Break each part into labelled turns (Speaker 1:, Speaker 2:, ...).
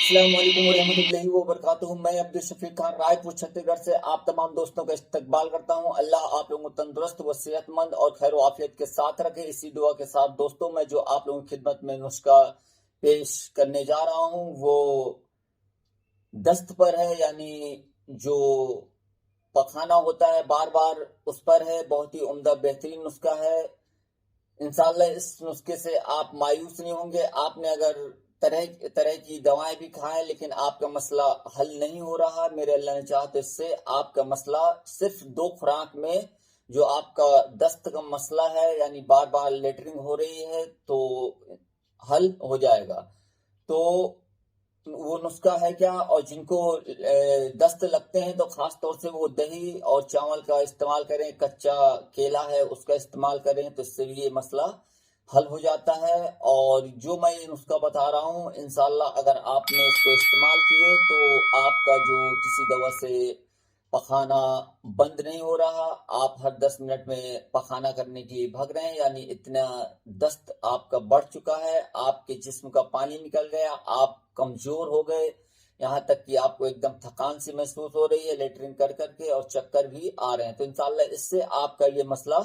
Speaker 1: अस्सलाम वालेकुम रहमतुल्लाहि व बरकातुहू। मैं अब्दुल शफीक खान रायपुर छत्तीसगढ़ से आप तमाम दोस्तों का इस्तकबाल करता हूं। अल्लाह आप लोगों को तंदुरुस्त व सेहतमंद और खैर आफियत के साथ रखे। इसी दुआ के साथ दोस्तों मैं जो आप लोगों की खिदमत में नुस्खा पेश करने जा रहा हूं वो दस्त पर है, यानी जो पखाना होता है बार बार उस पर है। बहुत ही उम्दा बेहतरीन नुस्खा है। इंशाल्लाह इस नुस्खे से आप मायूस नहीं होंगे। आपने अगर तरह तरह की दवाएं भी खाएं लेकिन आपका मसला हल नहीं हो रहा, मेरे अल्लाह ने चाहा तो इससे आपका मसला सिर्फ 2 खुराक में जो आपका दस्त का मसला है, यानी बार बार लेटरिंग हो रही है, तो हल हो जाएगा। तो वो नुस्खा है क्या, और जिनको दस्त लगते हैं तो खास तौर से वो दही और चावल का इस्तेमाल करें। कच्चा केला है उसका इस्तेमाल करें तो इससे भी ये मसला हल हो जाता है। और जो मैं ये नुस्खा बता रहा हूँ इंशाल्लाह अगर आपने इसको इस्तेमाल किए तो आपका जो किसी दवा से पखाना बंद नहीं हो रहा, आप हर 10 मिनट में पखाना करने के लिए भाग रहे हैं, यानी इतना दस्त आपका बढ़ चुका है, आपके जिस्म का पानी निकल गया, आप कमजोर हो गए, यहाँ तक कि आपको एकदम थकान सी महसूस हो रही है लेटरिन कर करके, और चक्कर भी आ रहे हैं। तो इंशाल्लाह इससे आपका ये मसला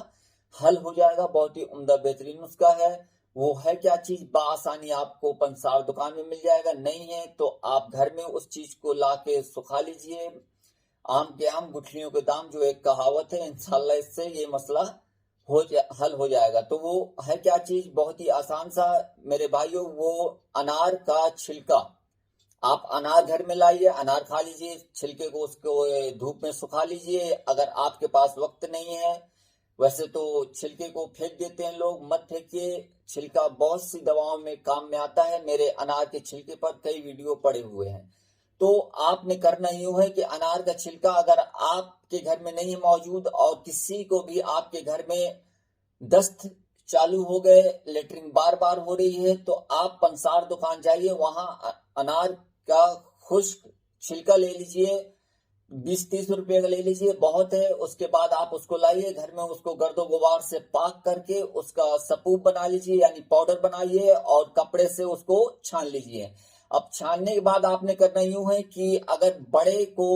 Speaker 1: हल हो जाएगा। बहुत ही उम्दा बेहतरीन नुस्खा है। वो है क्या चीज, बासानी आपको पंसार दुकान में मिल जाएगा। नहीं है तो आप घर में उस चीज को ला के सुखा लीजिए। आम के आम गुठलियों के दाम, जो एक कहावत है। इंशाल्लाह इससे ये मसला हल हो जाएगा। तो वो है क्या चीज, बहुत ही आसान सा मेरे भाइयों, वो अनार का छिलका। आप अनार घर में लाइए, अनार खा लीजिए, छिलके को उसको धूप में सुखा लीजिए। अगर आपके पास वक्त नहीं है, वैसे तो छिलके को फेंक देते हैं लोग, मत फेंकिए। छिलका बहुत सी दवाओं में काम में आता है। मेरे अनार के छिलके पर कई वीडियो पड़े हुए हैं। तो आपने करना यूं है कि अनार का छिलका अगर आपके घर में नहीं मौजूद और किसी को भी आपके घर में दस्त चालू हो गए, लेटरिन बार बार हो रही है, तो आप पंसार दुकान जाइए, वहां अनार का खुश्क छिलका ले लीजिए। 20-30 रुपए का ले लीजिए, बहुत है। उसके बाद आप उसको लाइए घर में, उसको गर्दो गुबार से पाक करके उसका सपूप बना लीजिए, यानी पाउडर बनाइए, और कपड़े से उसको छान लीजिए। अब छानने के बाद आपने करना यूं है कि अगर बड़े को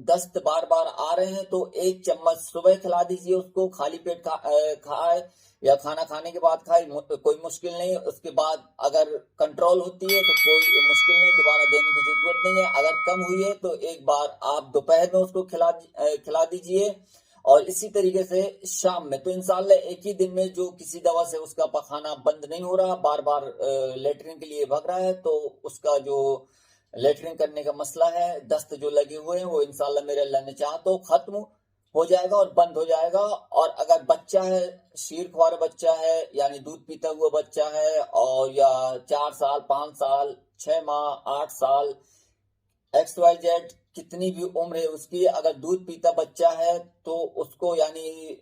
Speaker 1: दस्त बार बार आ रहे हैं तो 1 चम्मच सुबह खिला दीजिए उसको, खाली पेट खाए या खाना खाने के बाद खाए, कोई मुश्किल नहीं। उसके बाद अगर कंट्रोल होती है तो कोई मुश्किल नहीं, दोबारा देने की जरूरत नहीं है। अगर कम हुई है तो एक बार आप दोपहर में उसको खिला दीजिए, और इसी तरीके से शाम में। तो इंशाल्लाह एक ही दिन में जो किसी दवा से उसका पखाना बंद नहीं हो रहा, बार बार लेटरिन के लिए भग रहा है, तो उसका जो लेटरिन करने का मसला है, दस्त जो लगे हुए हैं, वो इंशाल्लाह मेरे अल्लाह ने चाहा तो खत्म हो जाएगा और बंद हो जाएगा। और अगर बच्चा है, शीर ख्वार बच्चा है, यानी दूध पीता हुआ बच्चा है, और या 4 साल 5 साल 6 माह 8 साल XYZ कितनी भी उम्र है उसकी, अगर दूध पीता बच्चा है तो उसको, यानी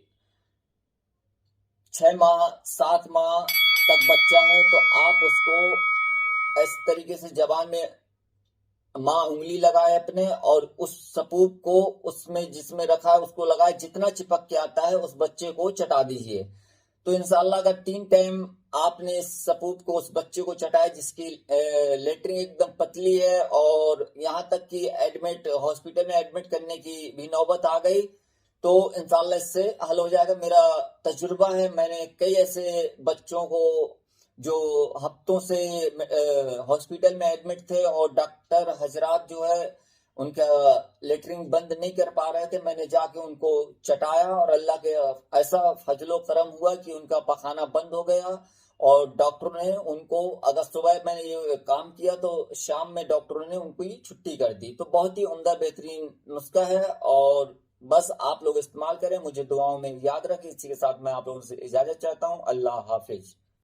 Speaker 1: 6 माह 7 माह तक बच्चा है, तो आप उसको इस तरीके से जबान में माँ उंगली लगाए अपने, और उस सपूप को उसमें जिसमें रखा है उसको लगाए, जितना चिपक के आता है उस बच्चे को चटा दीजिए। तो इंशाल्लाह अगर 3 टाइम आपने इस सपूप को उस बच्चे को चटाया जिसकी लेटरिन एकदम पतली है, और यहाँ तक कि एडमिट हॉस्पिटल में एडमिट करने की भी नौबत आ गई, तो इंशाल्लाह इससे हल हो जाएगा। मेरा तजुर्बा है, मैंने कई ऐसे बच्चों को जो हफ्तों से हॉस्पिटल में एडमिट थे और डॉक्टर हजरात जो है उनका लेटरिन बंद नहीं कर पा रहे थे, मैंने जाके उनको चटाया, और अल्लाह के ऐसा फजलो करम हुआ कि उनका पखाना बंद हो गया। और डॉक्टरों ने उनको, अगर सुबह मैंने ये काम किया तो शाम में डॉक्टरों ने उनको ही छुट्टी कर दी। तो बहुत ही उम्दा बेहतरीन नुस्खा है, और बस आप लोग इस्तेमाल करें, मुझे दुआओं में याद रखें। इसी के साथ मैं आप लोगों से इजाजत चाहता हूँ। अल्लाह हाफिज।